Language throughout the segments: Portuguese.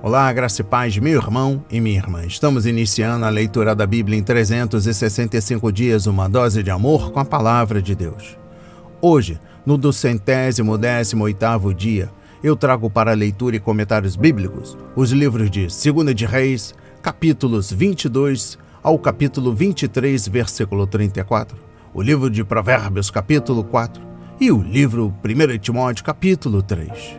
Olá, graça e paz, meu irmão e minha irmã. Estamos iniciando a leitura da Bíblia em 365 dias, uma dose de amor com a Palavra de Deus. Hoje, no 218º dia, eu trago para leitura e comentários bíblicos os livros de 2 de Reis, capítulos 22 ao capítulo 23, versículo 34, o livro de Provérbios, capítulo 4 e o livro 1 Timóteo, capítulo 3.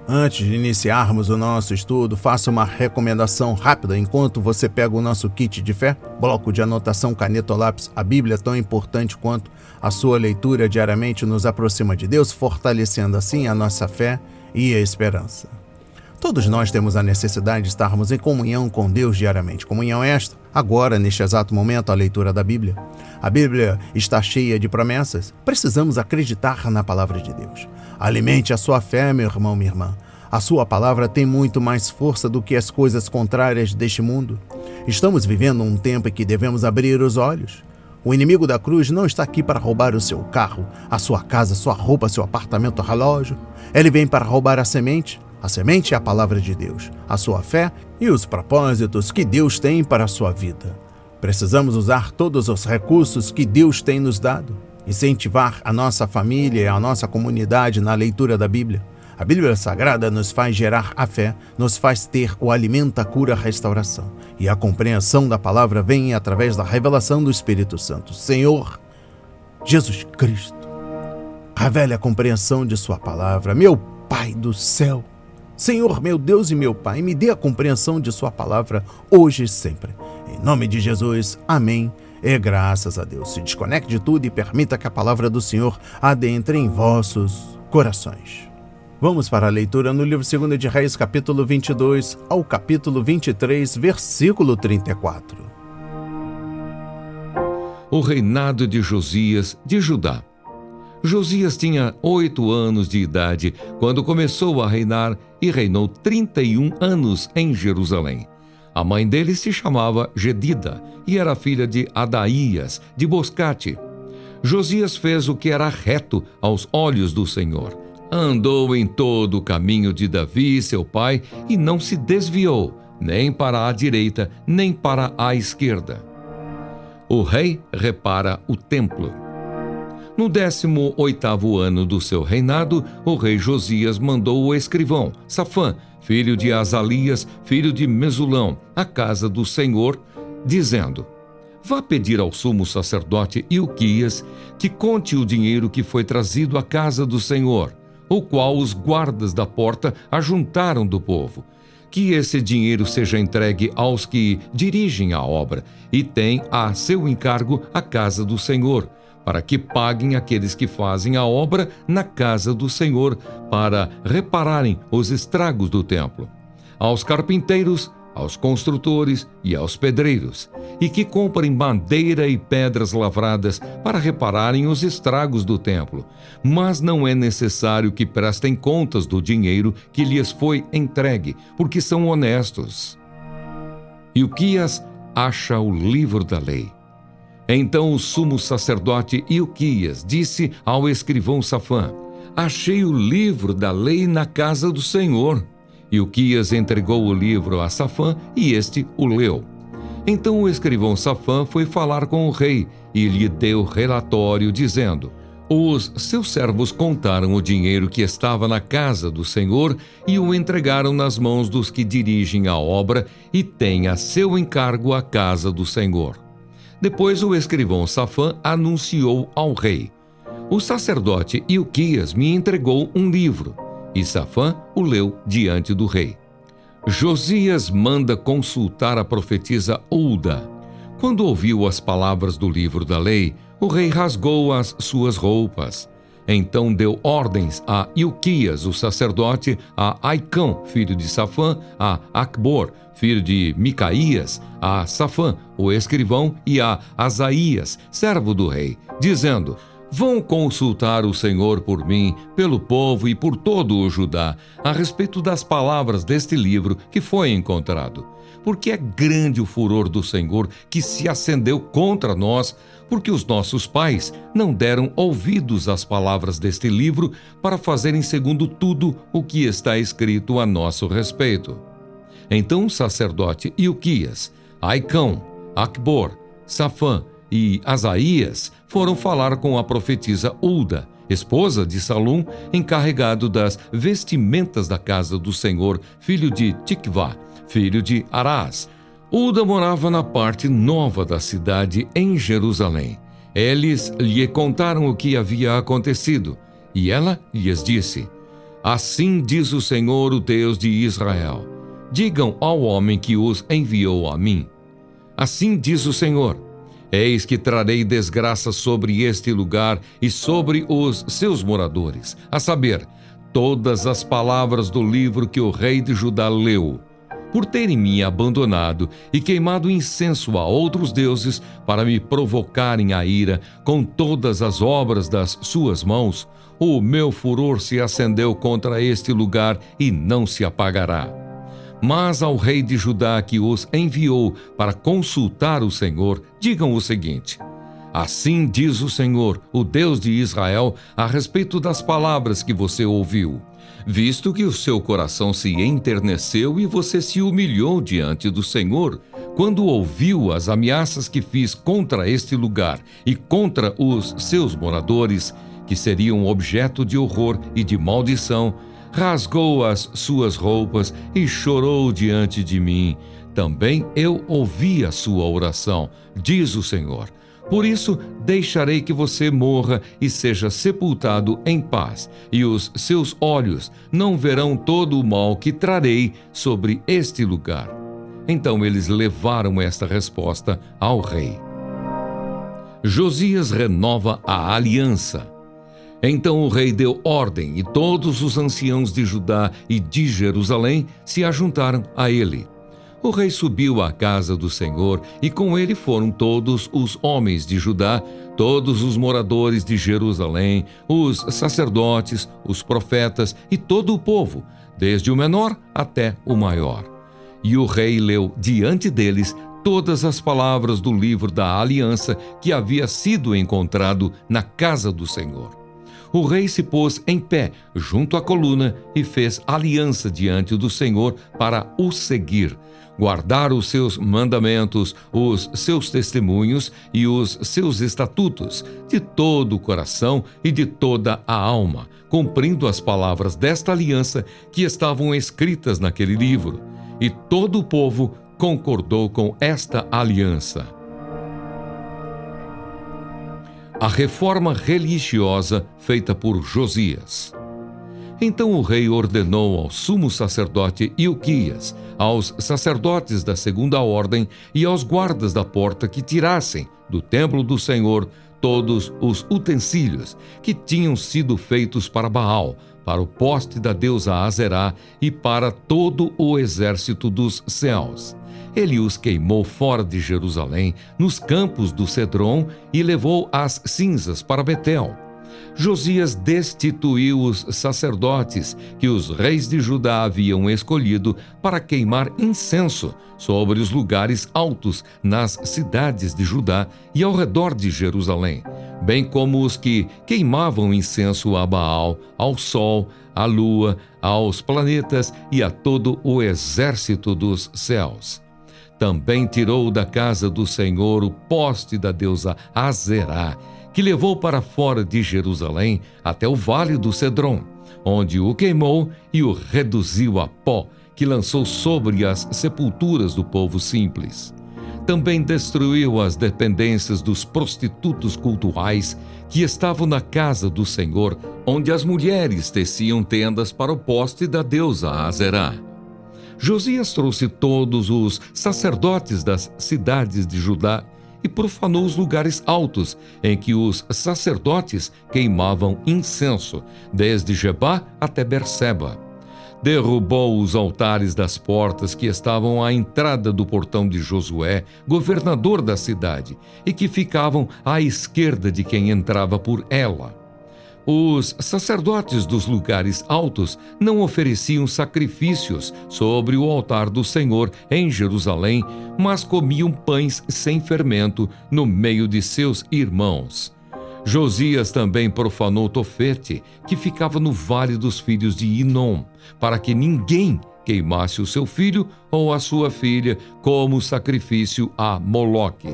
Antes de iniciarmos o nosso estudo, faça uma recomendação rápida enquanto você pega o nosso kit de fé, bloco de anotação, caneta ou lápis. A Bíblia é tão importante quanto a sua leitura diariamente nos aproxima de Deus, fortalecendo assim a nossa fé e a esperança. Todos nós temos a necessidade de estarmos em comunhão com Deus diariamente. Comunhão esta, agora, neste exato momento, a leitura da Bíblia. A Bíblia está cheia de promessas. Precisamos acreditar na palavra de Deus. Alimente a sua fé, meu irmão, minha irmã. A sua palavra tem muito mais força do que as coisas contrárias deste mundo. Estamos vivendo um tempo em que devemos abrir os olhos. O inimigo da cruz não está aqui para roubar o seu carro, a sua casa, sua roupa, seu apartamento, relógio. Ele vem para roubar a semente. A semente é a palavra de Deus, a sua fé e os propósitos que Deus tem para a sua vida. Precisamos usar todos os recursos que Deus tem nos dado, incentivar a nossa família e a nossa comunidade na leitura da Bíblia. A Bíblia Sagrada nos faz gerar a fé, nos faz ter o alimento, a cura, a restauração. E a compreensão da palavra vem através da revelação do Espírito Santo. Senhor Jesus Cristo, revele a compreensão de sua palavra. Meu Pai do céu, Senhor, meu Deus e meu Pai, me dê a compreensão de sua palavra hoje e sempre. Em nome de Jesus, amém. E graças a Deus. Se desconecte de tudo e permita que a palavra do Senhor adentre em vossos corações. Vamos para a leitura no livro 2 de Reis, capítulo 22 ao capítulo 23, versículo 34. O reinado de Josias de Judá. Josias tinha 8 anos de idade quando começou a reinar e reinou 31 anos em Jerusalém. A mãe dele se chamava Gedida e era filha de Adaías, de Boscate. Josias fez o que era reto aos olhos do Senhor. Andou em todo o caminho de Davi, seu pai, e não se desviou, nem para a direita, nem para a esquerda. O rei repara o templo. No 18º ano do seu reinado, o rei Josias mandou o escrivão, Safã, filho de Azalias, filho de Mesulão, à casa do Senhor, dizendo: vá pedir ao sumo sacerdote Ilquias que conte o dinheiro que foi trazido à casa do Senhor, o qual os guardas da porta ajuntaram do povo. Que esse dinheiro seja entregue aos que dirigem a obra e têm a seu encargo a casa do Senhor, para que paguem aqueles que fazem a obra na casa do Senhor, para repararem os estragos do templo, aos carpinteiros, aos construtores e aos pedreiros, e que comprem madeira e pedras lavradas para repararem os estragos do templo. Mas não é necessário que prestem contas do dinheiro que lhes foi entregue, porque são honestos. Ilquias acha o livro da lei. Então o sumo sacerdote Ilquias disse ao escrivão Safã: achei o livro da lei na casa do Senhor. Ilquias entregou o livro a Safã e este o leu. Então o escrivão Safã foi falar com o rei e lhe deu relatório, dizendo: os seus servos contaram o dinheiro que estava na casa do Senhor e o entregaram nas mãos dos que dirigem a obra e têm a seu encargo a casa do Senhor. Depois o escrivão Safã anunciou ao rei: o sacerdote Ilquias me entregou um livro. E Safã o leu diante do rei. Josias manda consultar a profetisa Hulda. Quando ouviu as palavras do livro da lei, o rei rasgou as suas roupas. Então deu ordens a Ilquias, o sacerdote, a Aicão, filho de Safã, a Acbor, filho de Micaías, a Safã, o escrivão, e a Asaías, servo do rei, dizendo: vão consultar o Senhor por mim, pelo povo e por todo o Judá, a respeito das palavras deste livro que foi encontrado. Porque é grande o furor do Senhor que se acendeu contra nós, porque os nossos pais não deram ouvidos às palavras deste livro para fazerem segundo tudo o que está escrito a nosso respeito. Então o sacerdote Ilquias, Aicão, Acbor, Safã e Asaías foram falar com a profetisa Ulda, esposa de Salum, encarregado das vestimentas da casa do Senhor, filho de Tikvá, filho de Arás. Ulda morava na parte nova da cidade, em Jerusalém. Eles lhe contaram o que havia acontecido, e ela lhes disse: Assim diz o Senhor, o Deus de Israel: Digam ao homem que os enviou a mim. Assim diz o Senhor: Eis que trarei desgraça sobre este lugar e sobre os seus moradores, a saber, todas as palavras do livro que o rei de Judá leu, por terem me abandonado e queimado incenso a outros deuses para me provocarem a ira com todas as obras das suas mãos. O meu furor se acendeu contra este lugar e não se apagará. Mas ao rei de Judá que os enviou para consultar o Senhor, digam o seguinte: Assim diz o Senhor, o Deus de Israel, a respeito das palavras que você ouviu. Visto que o seu coração se enterneceu e você se humilhou diante do Senhor, quando ouviu as ameaças que fiz contra este lugar e contra os seus moradores, que seriam objeto de horror e de maldição, rasgou as suas roupas e chorou diante de mim. Também eu ouvi a sua oração, diz o Senhor. Por isso, deixarei que você morra e seja sepultado em paz, e os seus olhos não verão todo o mal que trarei sobre este lugar. Então eles levaram esta resposta ao rei. Josias renova a aliança. Então o rei deu ordem, e todos os anciãos de Judá e de Jerusalém se ajuntaram a ele. O rei subiu à casa do Senhor, e com ele foram todos os homens de Judá, todos os moradores de Jerusalém, os sacerdotes, os profetas e todo o povo, desde o menor até o maior. E o rei leu diante deles todas as palavras do livro da aliança que havia sido encontrado na casa do Senhor. O rei se pôs em pé junto à coluna e fez aliança diante do Senhor para o seguir, guardar os seus mandamentos, os seus testemunhos e os seus estatutos, de todo o coração e de toda a alma, cumprindo as palavras desta aliança que estavam escritas naquele livro. E todo o povo concordou com esta aliança. A reforma religiosa feita por Josias. Então o rei ordenou ao sumo sacerdote Ilquias, aos sacerdotes da segunda ordem e aos guardas da porta que tirassem do templo do Senhor todos os utensílios que tinham sido feitos para Baal, para o poste da deusa Azerá e para todo o exército dos céus. Ele os queimou fora de Jerusalém, nos campos do Cedron, e levou as cinzas para Betel. Josias destituiu os sacerdotes que os reis de Judá haviam escolhido para queimar incenso sobre os lugares altos nas cidades de Judá e ao redor de Jerusalém, bem como os que queimavam incenso a Baal, ao sol, à lua, aos planetas e a todo o exército dos céus. Também tirou da casa do Senhor o poste da deusa Azerá, que levou para fora de Jerusalém até o vale do Cedron, onde o queimou e o reduziu a pó, que lançou sobre as sepulturas do povo simples. Também destruiu as dependências dos prostitutos cultuais que estavam na casa do Senhor, onde as mulheres teciam tendas para o poste da deusa Azerá. Josias trouxe todos os sacerdotes das cidades de Judá e profanou os lugares altos em que os sacerdotes queimavam incenso, desde Gebá até Berseba. Derrubou os altares das portas que estavam à entrada do portão de Josué, governador da cidade, e que ficavam à esquerda de quem entrava por ela. Os sacerdotes dos lugares altos não ofereciam sacrifícios sobre o altar do Senhor em Jerusalém, mas comiam pães sem fermento no meio de seus irmãos. Josias também profanou Tofete, que ficava no vale dos filhos de Inom, para que ninguém queimasse o seu filho ou a sua filha como sacrifício a Moloque.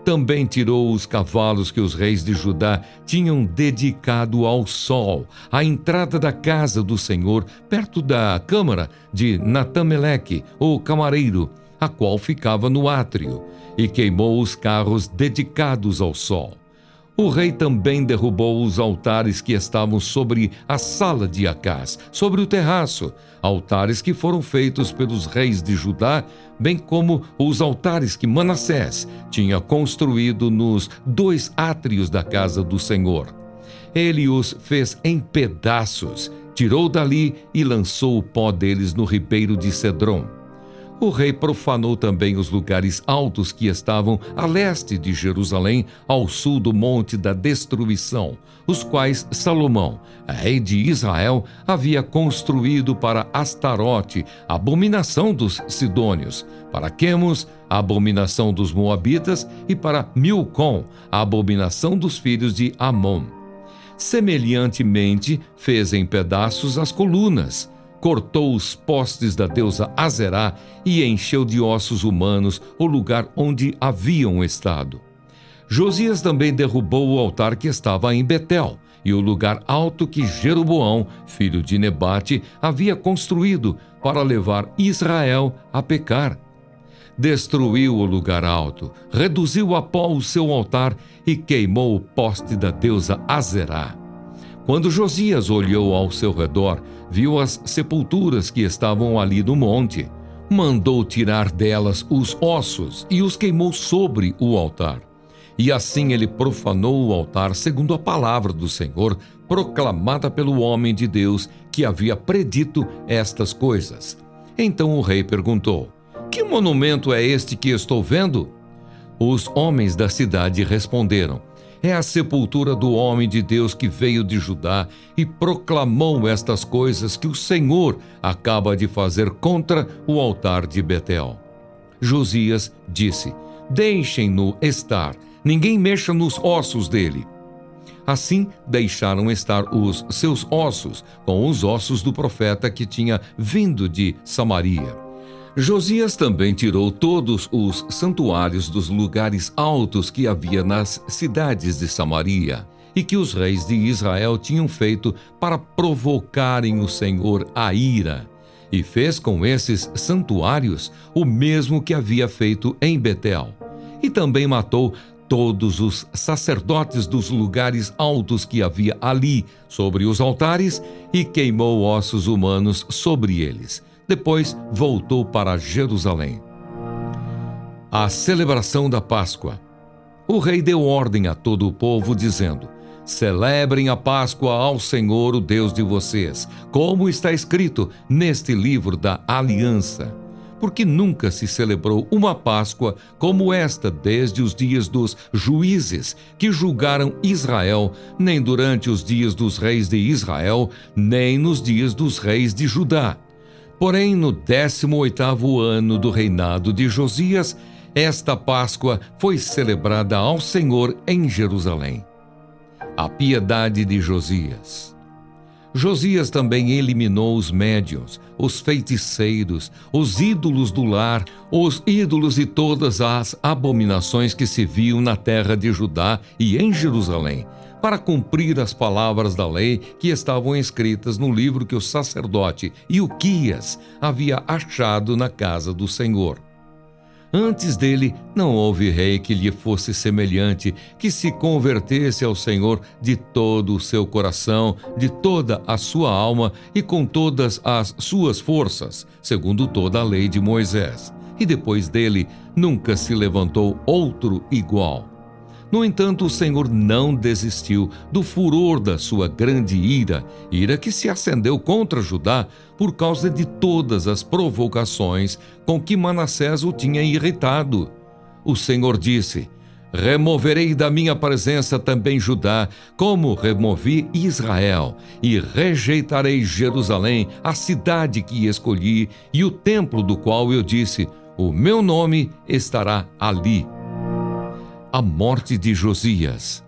Também tirou os cavalos que os reis de Judá tinham dedicado ao sol, à entrada da casa do Senhor, perto da câmara de Natameleque, o camareiro, a qual ficava no átrio, e queimou os carros dedicados ao sol. O rei também derrubou os altares que estavam sobre a sala de Acás, sobre o terraço, altares que foram feitos pelos reis de Judá, bem como os altares que Manassés tinha construído nos 2 átrios da casa do Senhor. Ele os fez em pedaços, tirou dali e lançou o pó deles no ribeiro de Cedrom. O rei profanou também os lugares altos que estavam a leste de Jerusalém, ao sul do Monte da Destruição, os quais Salomão, rei de Israel, havia construído para Astarote, abominação dos sidônios, para Quemos, a abominação dos moabitas, e para Milcom, a abominação dos filhos de Amon. Semelhantemente, fez em pedaços as colunas, cortou os postes da deusa Azerá e encheu de ossos humanos o lugar onde haviam estado. Josias também derrubou o altar que estava em Betel e o lugar alto que Jeroboão, filho de Nebate, havia construído para levar Israel a pecar. Destruiu o lugar alto, reduziu a pó o seu altar e queimou o poste da deusa Azerá. Quando Josias olhou ao seu redor, viu as sepulturas que estavam ali no monte. Mandou tirar delas os ossos e os queimou sobre o altar. E assim ele profanou o altar segundo a palavra do Senhor, proclamada pelo homem de Deus que havia predito estas coisas. Então o rei perguntou: "Que monumento é este que estou vendo?" Os homens da cidade responderam: "É a sepultura do homem de Deus que veio de Judá e proclamou estas coisas que o Senhor acaba de fazer contra o altar de Betel." Josias disse: "Deixem-no estar, ninguém mexa nos ossos dele." Assim deixaram estar os seus ossos com os ossos do profeta que tinha vindo de Samaria. Josias também tirou todos os santuários dos lugares altos que havia nas cidades de Samaria e que os reis de Israel tinham feito para provocarem o Senhor à ira, e fez com esses santuários o mesmo que havia feito em Betel. E também matou todos os sacerdotes dos lugares altos que havia ali sobre os altares e queimou ossos humanos sobre eles. Depois voltou para Jerusalém. A celebração da Páscoa. O rei deu ordem a todo o povo, dizendo: "Celebrem a Páscoa ao Senhor, o Deus de vocês, como está escrito neste livro da aliança. Porque nunca se celebrou uma Páscoa como esta desde os dias dos juízes que julgaram Israel, nem durante os dias dos reis de Israel, nem nos dias dos reis de Judá. Porém, no 18º ano do reinado de Josias, esta Páscoa foi celebrada ao Senhor em Jerusalém." A piedade de Josias. Josias também eliminou os médiuns, os feiticeiros, os ídolos do lar, os ídolos e todas as abominações que se viam na terra de Judá e em Jerusalém, para cumprir as palavras da lei que estavam escritas no livro que o sacerdote Ilquias havia achado na casa do Senhor. Antes dele, não houve rei que lhe fosse semelhante, que se convertesse ao Senhor de todo o seu coração, de toda a sua alma e com todas as suas forças, segundo toda a lei de Moisés. E depois dele, nunca se levantou outro igual. No entanto, o Senhor não desistiu do furor da sua grande ira, ira que se acendeu contra Judá por causa de todas as provocações com que Manassés o tinha irritado. O Senhor disse: "Removerei da minha presença também Judá, como removi Israel, e rejeitarei Jerusalém, a cidade que escolhi, e o templo do qual eu disse: o meu nome estará ali." A morte de Josias.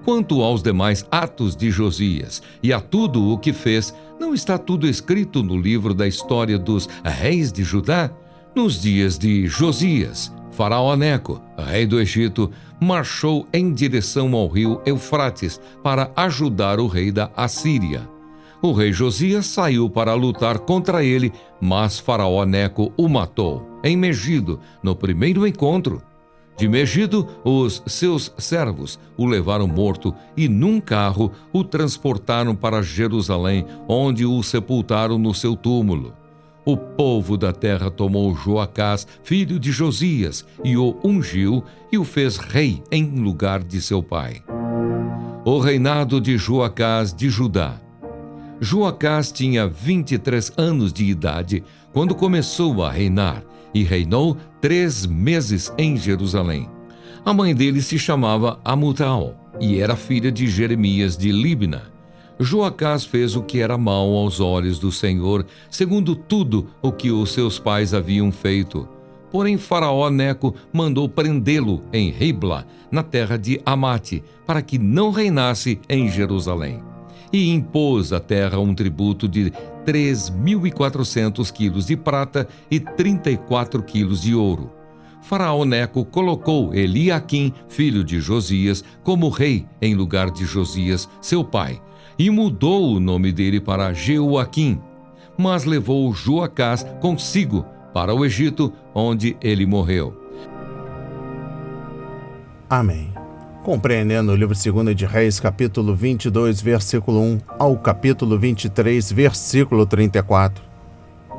Quanto aos demais atos de Josias e a tudo o que fez, não está tudo escrito no livro da história dos reis de Judá? Nos dias de Josias, Faraó Neco, rei do Egito, marchou em direção ao rio Eufrates para ajudar o rei da Assíria. O rei Josias saiu para lutar contra ele, mas Faraó Neco o matou em Megido, no primeiro encontro. De Megido, os seus servos o levaram morto e num carro o transportaram para Jerusalém, onde o sepultaram no seu túmulo. O povo da terra tomou Joacás, filho de Josias, e o ungiu e o fez rei em lugar de seu pai. O reinado de Joacás de Judá. Joacás tinha 23 anos de idade quando começou a reinar e reinou 3 meses em Jerusalém. A mãe dele se chamava Amutal e era filha de Jeremias de Libna. Joacás fez o que era mau aos olhos do Senhor, segundo tudo o que os seus pais haviam feito. Porém, Faraó Neco mandou prendê-lo em Ribla, na terra de Amate, para que não reinasse em Jerusalém. E impôs à terra um tributo de 3.400 quilos de prata e 34 quilos de ouro. Faraó Neco colocou Eliaquim, filho de Josias, como rei em lugar de Josias, seu pai, e mudou o nome dele para Jeoaquim, mas levou Joacás consigo para o Egito, onde ele morreu. Amém. Compreendendo o livro 2 de Reis, capítulo 22, versículo 1 ao capítulo 23, versículo 34.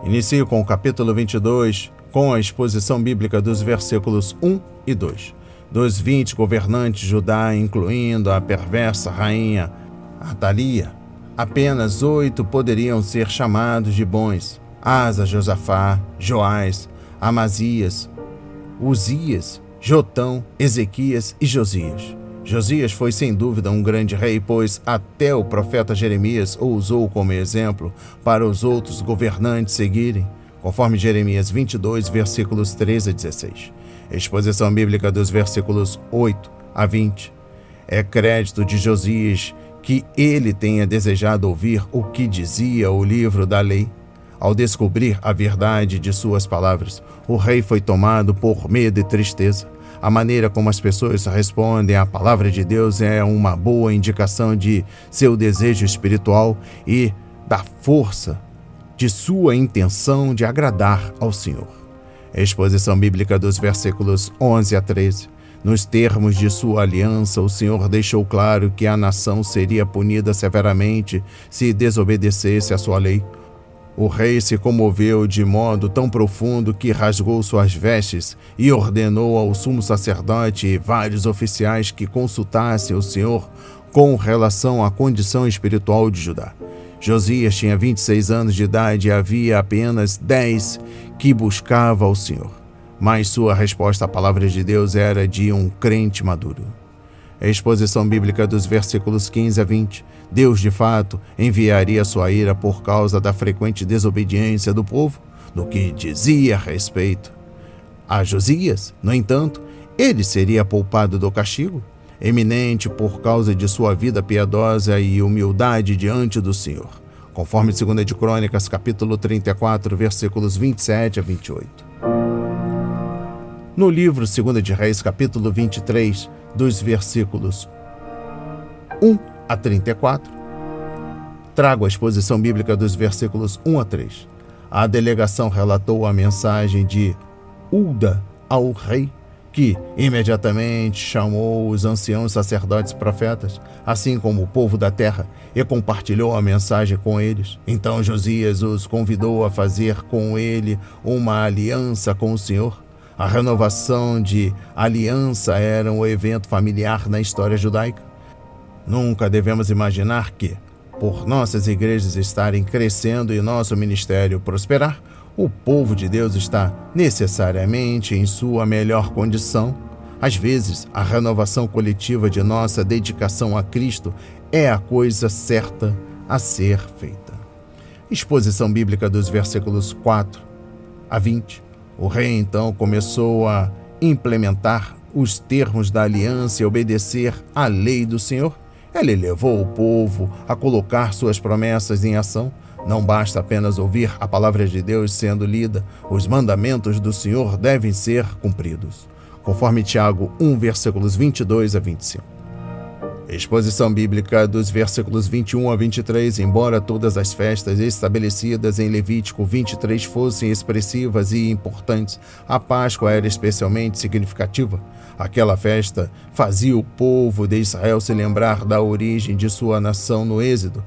Inicio com o capítulo 22, com a exposição bíblica dos versículos 1 e 2. Dos 20 governantes de Judá, incluindo a perversa rainha Atalia, apenas 8 poderiam ser chamados de bons: Asa, Josafá, Joás, Amazias, Uzias, Jotão, Ezequias e Josias. Josias foi sem dúvida um grande rei, pois até o profeta Jeremias o usou como exemplo para os outros governantes seguirem, conforme Jeremias 22, versículos 13 a 16. Exposição bíblica dos versículos 8 a 20. É crédito de Josias que ele tenha desejado ouvir o que dizia o livro da lei. Ao descobrir a verdade de suas palavras, o rei foi tomado por medo e tristeza. A maneira como as pessoas respondem à palavra de Deus é uma boa indicação de seu desejo espiritual e da força de sua intenção de agradar ao Senhor. Exposição bíblica dos versículos 11 a 13. Nos termos de sua aliança, o Senhor deixou claro que a nação seria punida severamente se desobedecesse à sua lei. O rei se comoveu de modo tão profundo que rasgou suas vestes e ordenou ao sumo sacerdote e vários oficiais que consultassem o Senhor com relação à condição espiritual de Judá. Josias tinha 26 anos de idade e havia apenas 10 que buscava o Senhor, mas sua resposta à palavra de Deus era de um crente maduro. A exposição bíblica dos versículos 15 a 20. Deus, de fato, enviaria sua ira por causa da frequente desobediência do povo, no que dizia a respeito a Josias. No entanto, ele seria poupado do castigo, eminente por causa de sua vida piedosa e humildade diante do Senhor, conforme 2 de Crônicas, capítulo 34, versículos 27 a 28. No livro 2 de Reis, capítulo 23, dos versículos 1 a 34, trago a exposição bíblica dos versículos 1 a 3. A delegação relatou a mensagem de Ulda ao rei, que imediatamente chamou os anciãos sacerdotes profetas, assim como o povo da terra, e compartilhou a mensagem com eles. Então Josias os convidou a fazer com ele uma aliança com o Senhor. A renovação de aliança era um evento familiar na história judaica. Nunca devemos imaginar que, por nossas igrejas estarem crescendo e nosso ministério prosperar, o povo de Deus está necessariamente em sua melhor condição. Às vezes, a renovação coletiva de nossa dedicação a Cristo é a coisa certa a ser feita. Exposição bíblica dos versículos 4 a 20. O rei então começou a implementar os termos da aliança e obedecer à lei do Senhor, ele levou o povo a colocar suas promessas em ação. Não basta apenas ouvir a palavra de Deus sendo lida, os mandamentos do Senhor devem ser cumpridos, conforme Tiago 1, versículos 22 a 25. Exposição bíblica dos versículos 21 a 23. Embora todas as festas estabelecidas em Levítico 23 fossem expressivas e importantes, a Páscoa era especialmente significativa. Aquela festa fazia o povo de Israel se lembrar da origem de sua nação no Êxodo,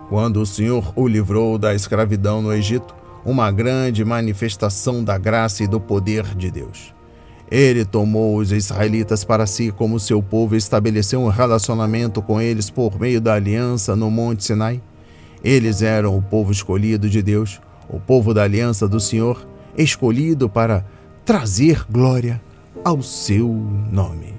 quando o Senhor o livrou da escravidão no Egito, uma grande manifestação da graça e do poder de Deus. Ele tomou os israelitas para si como seu povo e estabeleceu um relacionamento com eles por meio da aliança no Monte Sinai. Eles eram o povo escolhido de Deus, o povo da aliança do Senhor, escolhido para trazer glória ao seu nome.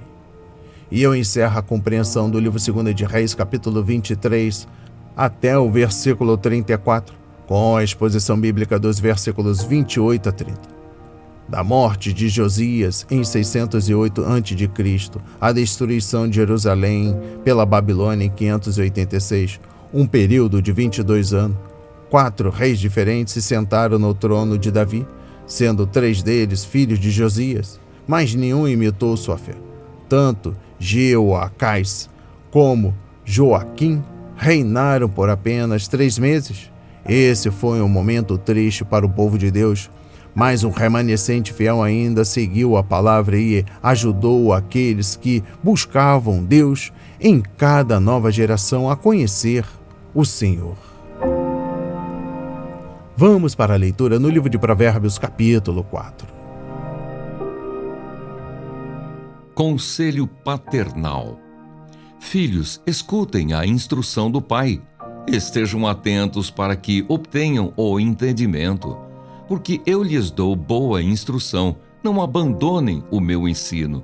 E eu encerro a compreensão do livro 2 de Reis, capítulo 23, até o versículo 34, com a exposição bíblica dos versículos 28 a 30. Da morte de Josias em 608 a.C., a destruição de Jerusalém pela Babilônia em 586, um período de 22 anos, 4 reis diferentes se sentaram no trono de Davi, sendo 3 deles filhos de Josias, mas nenhum imitou sua fé. Tanto Jeoacás como Joaquim reinaram por apenas 3 meses. Esse foi um momento triste para o povo de Deus, mas um remanescente fiel ainda seguiu a palavra e ajudou aqueles que buscavam Deus em cada nova geração a conhecer o Senhor. Vamos para a leitura no livro de Provérbios, capítulo 4. Conselho paternal. Filhos, escutem a instrução do pai. Estejam atentos para que obtenham o entendimento. Porque eu lhes dou boa instrução, não abandonem o meu ensino.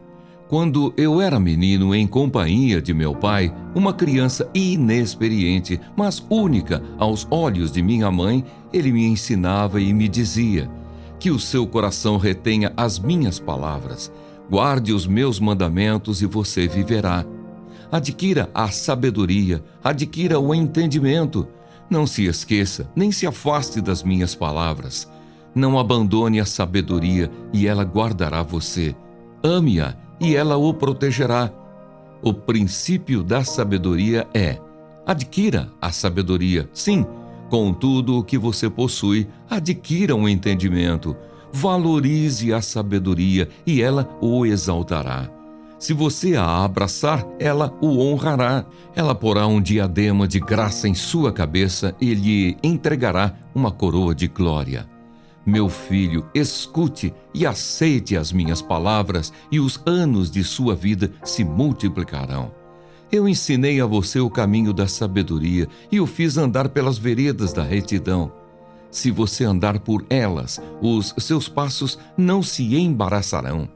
Quando eu era menino em companhia de meu pai, uma criança inexperiente, mas única aos olhos de minha mãe, ele me ensinava e me dizia: que o seu coração retenha as minhas palavras, guarde os meus mandamentos e você viverá. Adquira a sabedoria, adquira o entendimento. Não se esqueça, nem se afaste das minhas palavras. Não abandone a sabedoria e ela guardará você. Ame-a e ela o protegerá. O princípio da sabedoria é: adquira a sabedoria. Sim, com tudo o que você possui, adquira um entendimento. Valorize a sabedoria e ela o exaltará. Se você a abraçar, ela o honrará. Ela porá um diadema de graça em sua cabeça e lhe entregará uma coroa de glória. Meu filho, escute e aceite as minhas palavras e os anos de sua vida se multiplicarão. Eu ensinei a você o caminho da sabedoria e o fiz andar pelas veredas da retidão. Se você andar por elas, os seus passos não se embaraçarão.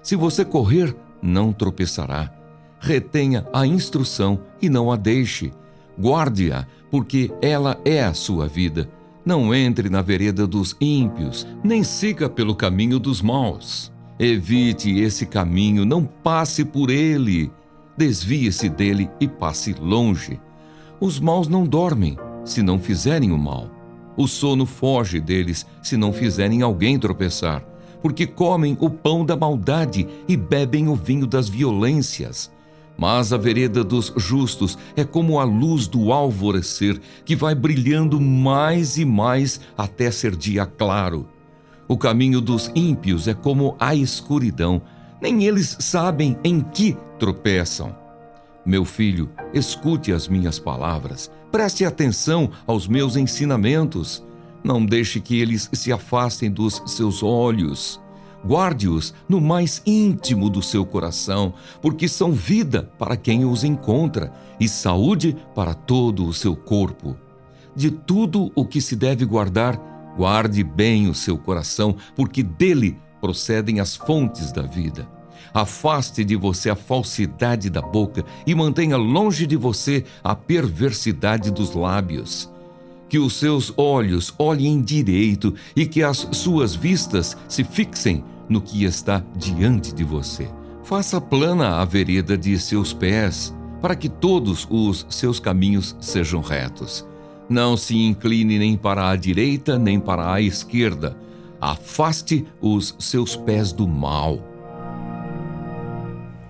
Se você correr, não tropeçará. Retenha a instrução e não a deixe. Guarde-a, porque ela é a sua vida. Não entre na vereda dos ímpios, nem siga pelo caminho dos maus. Evite esse caminho, não passe por ele. Desvie-se dele e passe longe. Os maus não dormem, se não fizerem o mal. O sono foge deles, se não fizerem alguém tropeçar. Porque comem o pão da maldade e bebem o vinho das violências. Mas a vereda dos justos é como a luz do alvorecer, que vai brilhando mais e mais até ser dia claro. O caminho dos ímpios é como a escuridão, nem eles sabem em que tropeçam. Meu filho, escute as minhas palavras, preste atenção aos meus ensinamentos. Não deixe que eles se afastem dos seus olhos. Guarde-os no mais íntimo do seu coração, porque são vida para quem os encontra e saúde para todo o seu corpo. De tudo o que se deve guardar, guarde bem o seu coração, porque dele procedem as fontes da vida. Afaste de você a falsidade da boca e mantenha longe de você a perversidade dos lábios. Que os seus olhos olhem direito e que as suas vistas se fixem no que está diante de você. Faça plana a vereda de seus pés, para que todos os seus caminhos sejam retos. Não se incline nem para a direita, nem para a esquerda. Afaste os seus pés do mal.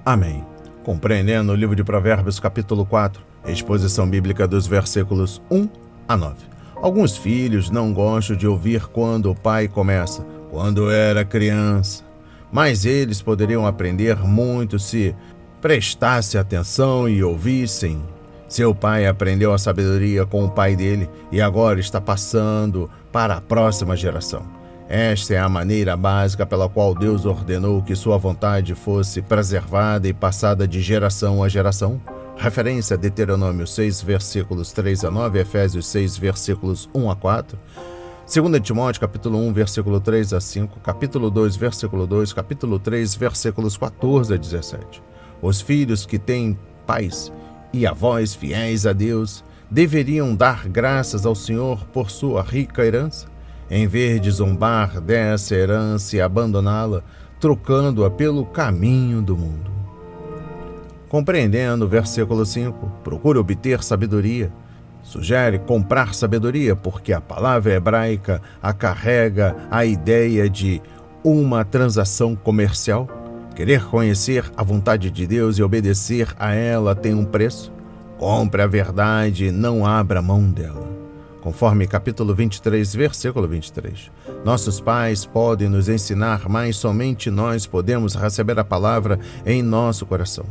Amém. Compreendendo o livro de Provérbios, capítulo 4, exposição bíblica dos versículos 1 a 9. Alguns filhos não gostam de ouvir quando o pai começa, quando era criança. Mas eles poderiam aprender muito se prestasse atenção e ouvissem. Seu pai aprendeu a sabedoria com o pai dele e agora está passando para a próxima geração. Esta é a maneira básica pela qual Deus ordenou que sua vontade fosse preservada e passada de geração a geração. Referência a Deuteronômio 6, versículos 3 a 9, Efésios 6, versículos 1 a 4. 2 Timóteo, capítulo 1, versículo 3 a 5, capítulo 2, versículo 2, capítulo 3, versículos 14 a 17. Os filhos que têm pais e avós fiéis a Deus deveriam dar graças ao Senhor por sua rica herança, em vez de zombar dessa herança e abandoná-la, trocando-a pelo caminho do mundo. Compreendendo o versículo 5, procure obter sabedoria. Sugere comprar sabedoria porque a palavra hebraica carrega a ideia de uma transação comercial. Querer conhecer a vontade de Deus e obedecer a ela tem um preço. Compre a verdade e não abra mão dela. Conforme capítulo 23, versículo 23. Nossos pais podem nos ensinar, mas somente nós podemos receber a palavra em nosso coração,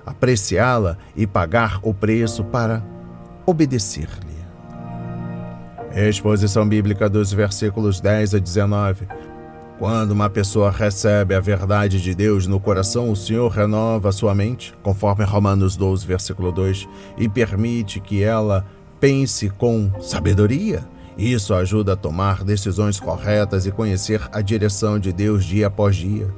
apreciá-la e pagar o preço para obedecer-lhe. Exposição bíblica dos versículos 10 a 19. Quando uma pessoa recebe a verdade de Deus no coração, o Senhor renova sua mente, conforme Romanos 12, versículo 2, e permite que ela pense com sabedoria. Isso ajuda a tomar decisões corretas e conhecer a direção de Deus dia após dia.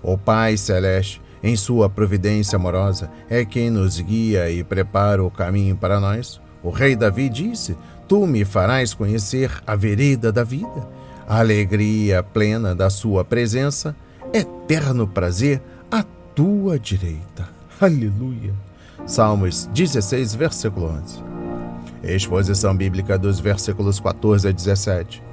O Pai Celeste, em sua providência amorosa, é quem nos guia e prepara o caminho para nós. O rei Davi disse: Tu me farás conhecer a vereda da vida, a alegria plena da sua presença, eterno prazer à tua direita. Aleluia. Salmos 16, versículo 11. Exposição bíblica dos versículos 14 a 17.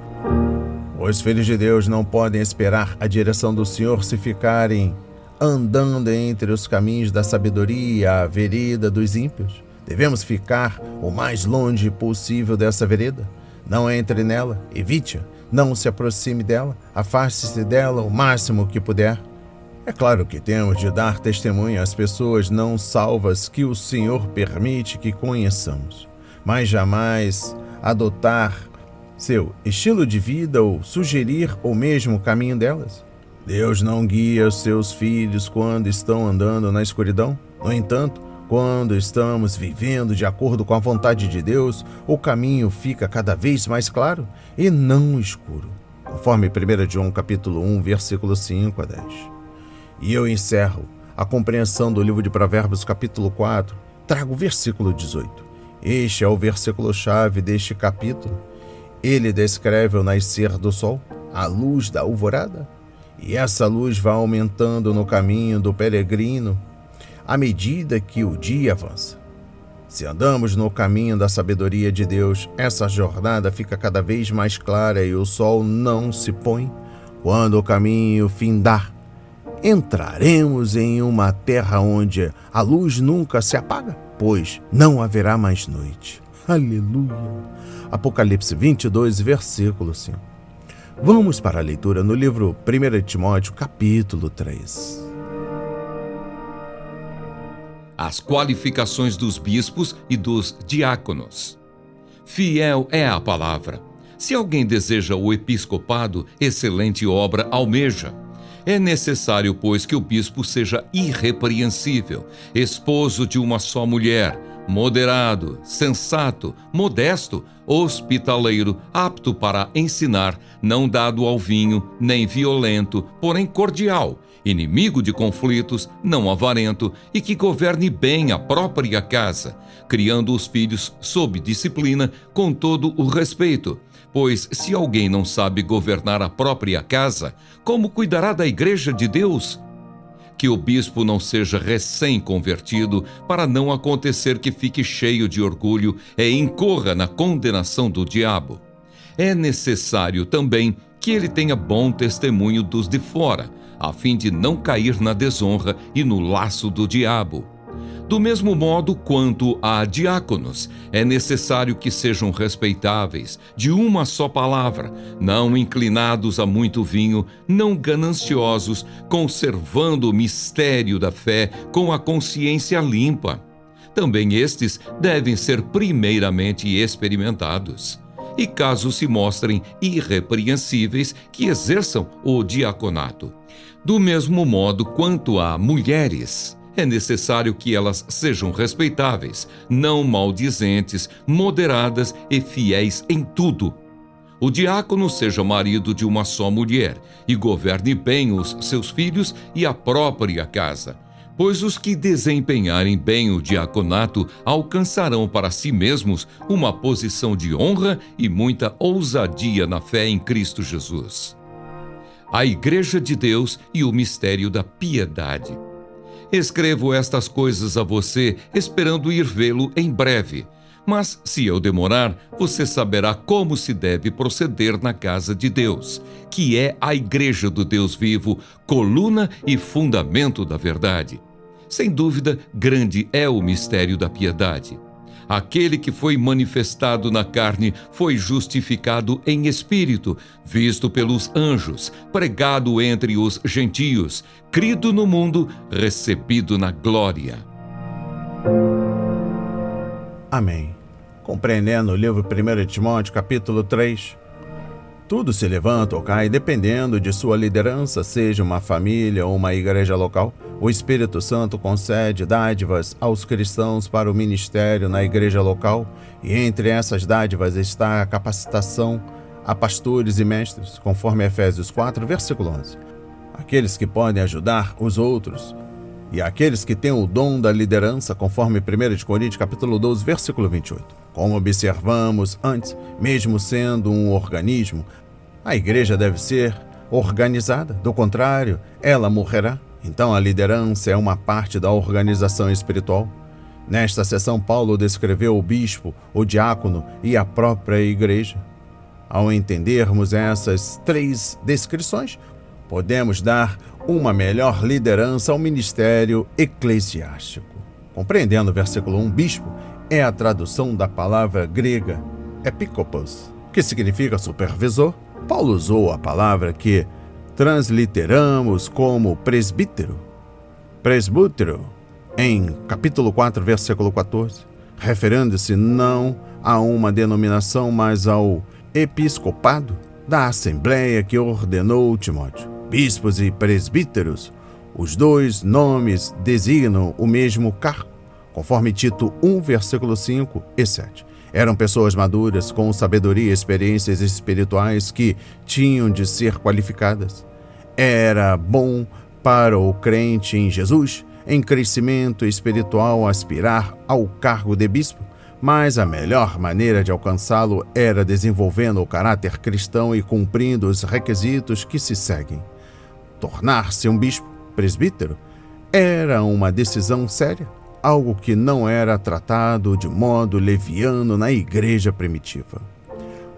Os filhos de Deus não podem esperar a direção do Senhor se ficarem andando entre os caminhos da sabedoria e a vereda dos ímpios. Devemos ficar o mais longe possível dessa vereda. Não entre nela, evite-a, não se aproxime dela, afaste-se dela o máximo que puder. É claro que temos de dar testemunho às pessoas não salvas que o Senhor permite que conheçamos, mas jamais adotar seu estilo de vida ou sugerir o mesmo caminho delas. Deus não guia os seus filhos quando estão andando na escuridão. No entanto, quando estamos vivendo de acordo com a vontade de Deus, o caminho fica cada vez mais claro e não escuro. Conforme 1 João capítulo 1, versículo 5 a 10. E eu encerro a compreensão do livro de Provérbios capítulo 4, trago o versículo 18. Este é o versículo-chave deste capítulo. Ele descreve o nascer do sol, a luz da alvorada, e essa luz vai aumentando no caminho do peregrino à medida que o dia avança. Se andamos no caminho da sabedoria de Deus, essa jornada fica cada vez mais clara e o sol não se põe. Quando o caminho findar, entraremos em uma terra onde a luz nunca se apaga, pois não haverá mais noite. Aleluia! Apocalipse 22, versículo 5. Vamos para a leitura no livro 1 Timóteo, capítulo 3. As qualificações dos bispos e dos diáconos. Fiel é a palavra. Se alguém deseja o episcopado, excelente obra almeja. É necessário, pois, que o bispo seja irrepreensível, esposo de uma só mulher, moderado, sensato, modesto, hospitaleiro, apto para ensinar, não dado ao vinho, nem violento, porém cordial, inimigo de conflitos, não avarento, e que governe bem a própria casa, criando os filhos sob disciplina, com todo o respeito. Pois se alguém não sabe governar a própria casa, como cuidará da igreja de Deus? que o bispo não seja recém-convertido, para não acontecer que fique cheio de orgulho e incorra na condenação do diabo. É necessário também que ele tenha bom testemunho dos de fora, a fim de não cair na desonra e no laço do diabo. Do mesmo modo quanto a diáconos, é necessário que sejam respeitáveis, de uma só palavra, não inclinados a muito vinho, não gananciosos, conservando o mistério da fé com a consciência limpa. Também estes devem ser primeiramente experimentados. E caso se mostrem irrepreensíveis, que exerçam o diaconato. Do mesmo modo quanto a mulheres, é necessário que elas sejam respeitáveis, não maldizentes, moderadas e fiéis em tudo. O diácono seja marido de uma só mulher e governe bem os seus filhos e a própria casa, pois os que desempenharem bem o diaconato alcançarão para si mesmos uma posição de honra e muita ousadia na fé em Cristo Jesus. A Igreja de Deus e o mistério da piedade. Escrevo estas coisas a você, esperando ir vê-lo em breve. Mas, se eu demorar, você saberá como se deve proceder na casa de Deus, que é a Igreja do Deus vivo, coluna e fundamento da verdade. Sem dúvida, grande é o mistério da piedade. Aquele que foi manifestado na carne foi justificado em espírito, visto pelos anjos, pregado entre os gentios, crido no mundo, recebido na glória. Amém. Compreendendo o livro 1 Timóteo, capítulo 3, tudo se levanta ou cai dependendo de sua liderança, seja uma família ou uma igreja local. O Espírito Santo concede dádivas aos cristãos para o ministério na igreja local, e entre essas dádivas está a capacitação a pastores e mestres, conforme Efésios 4, versículo 11. Aqueles que podem ajudar os outros, e aqueles que têm o dom da liderança, conforme 1 Coríntios, capítulo 12, versículo 28. Como observamos antes, mesmo sendo um organismo, a igreja deve ser organizada, do contrário, ela morrerá. Então a liderança é uma parte da organização espiritual. Nesta seção, Paulo descreveu o bispo, o diácono e a própria igreja. Ao entendermos essas três descrições, podemos dar uma melhor liderança ao ministério eclesiástico. Compreendendo o versículo 1, bispo é a tradução da palavra grega episkopos, que significa supervisor. Paulo usou a palavra que transliteramos como presbítero, em capítulo 4, versículo 14, referindo-se não a uma denominação, mas ao episcopado da Assembleia que ordenou Timóteo. Bispos e presbíteros, os dois nomes designam o mesmo cargo, conforme Tito 1, versículo 5 e 7. Eram pessoas maduras, com sabedoria e experiências espirituais que tinham de ser qualificadas. Era bom para o crente em Jesus, em crescimento espiritual, aspirar ao cargo de bispo, mas a melhor maneira de alcançá-lo era desenvolvendo o caráter cristão e cumprindo os requisitos que se seguem. Tornar-se um bispo, presbítero, era uma decisão séria, algo que não era tratado de modo leviano na igreja primitiva.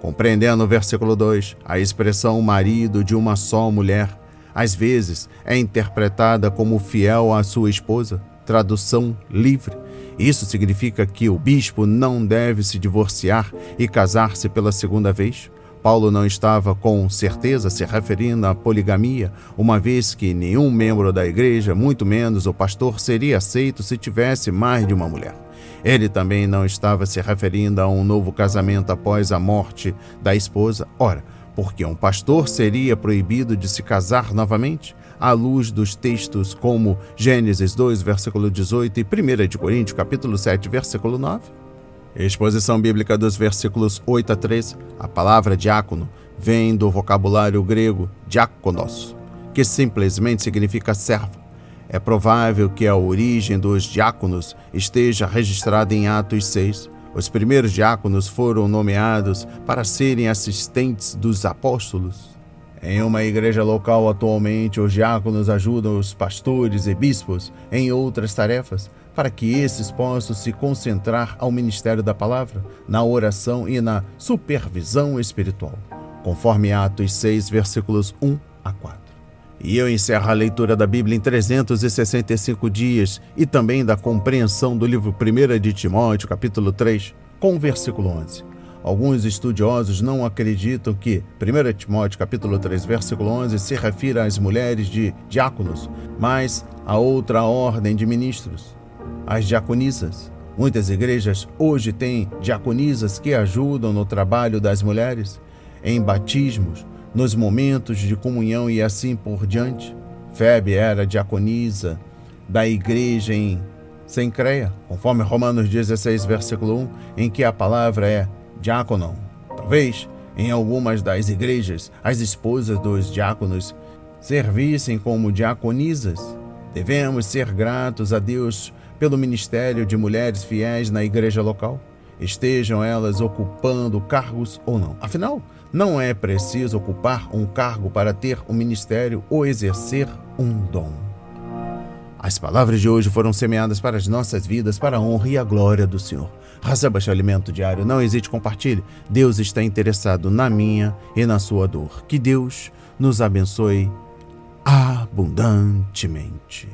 Compreendendo o versículo 2, a expressão marido de uma só mulher, às vezes é interpretada como fiel à sua esposa, tradução livre. Isso significa que o bispo não deve se divorciar e casar-se pela segunda vez. Paulo não estava com certeza se referindo à poligamia, uma vez que nenhum membro da igreja, muito menos o pastor, seria aceito se tivesse mais de uma mulher. Ele também não estava se referindo a um novo casamento após a morte da esposa. Ora, porque um pastor seria proibido de se casar novamente, à luz dos textos como Gênesis 2, versículo 18 e 1 Coríntios, capítulo 7, versículo 9? Exposição bíblica dos versículos 8 a 13. A palavra diácono vem do vocabulário grego diákonos, que simplesmente significa servo. É provável que a origem dos diáconos esteja registrada em Atos 6. Os primeiros diáconos foram nomeados para serem assistentes dos apóstolos. Em uma igreja local atualmente, os diáconos ajudam os pastores e bispos em outras tarefas, para que esses possam se concentrar ao ministério da palavra, na oração e na supervisão espiritual, conforme Atos 6, versículos 1 a 4. E eu encerro a leitura da Bíblia em 365 dias e também da compreensão do livro 1 de Timóteo, capítulo 3, com o versículo 11. Alguns estudiosos não acreditam que 1 Timóteo capítulo 3, versículo 11 se refira às mulheres de diáconos, mas a outra ordem de ministros, as diaconisas. Muitas igrejas hoje têm diaconisas que ajudam no trabalho das mulheres, em batismos, nos momentos de comunhão e assim por diante. Febe era diaconisa da igreja em Cencreia, conforme Romanos 16, versículo 1, em que a palavra é diácono. Talvez, em algumas das igrejas, as esposas dos diáconos servissem como diaconisas. Devemos ser gratos a Deus pelo ministério de mulheres fiéis na igreja local, estejam elas ocupando cargos ou não. Afinal, não é preciso ocupar um cargo para ter um ministério ou exercer um dom. As palavras de hoje foram semeadas para as nossas vidas, para a honra e a glória do Senhor. Receba este alimento diário, não hesite, compartilhe. Deus está interessado na minha e na sua dor. Que Deus nos abençoe abundantemente.